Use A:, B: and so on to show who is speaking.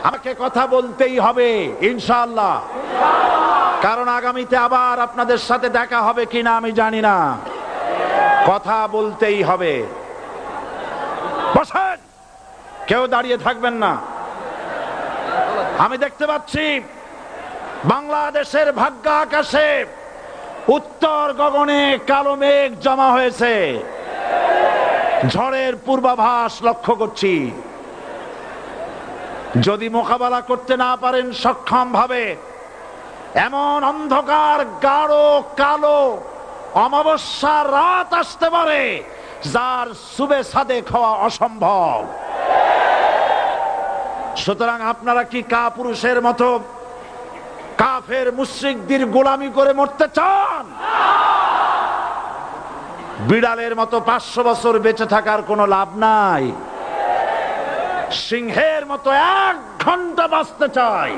A: আমাকে কথা বলতেই হবে ইনশাআল্লাহ, কারণ আগামীতে আবার আপনাদের সাথে দেখা হবে কিনা আমি জানি না। কথা বলতেই হবে। বসেন, কেউ দাঁড়িয়ে থাকবেন না। আমি দেখতে পাচ্ছি বাংলাদেশের ভাগ্য আকাশে উত্তর গগনে কালো মেঘ জমা হয়েছে, ঝড়ের পূর্বাভাস লক্ষ্য করছি। যদি মোকাবেলা করতে না পারেন সক্ষম ভাবে, এমন অন্ধকার গাঢ় কালো অমাবস্যার রাত আসতে পারে যার সুবে সাদেক হওয়া অসম্ভব। সুতরাং আপনারা কি কাপুরুষের মতো কাফের মুশরিকদের গোলামি করে মরতে চান? বিড়ালের মতো 500 বছর বেঁচে থাকার কোনো লাভ নাই। সিংহের মতো 1 ঘন্টা বাঁচতে চাই।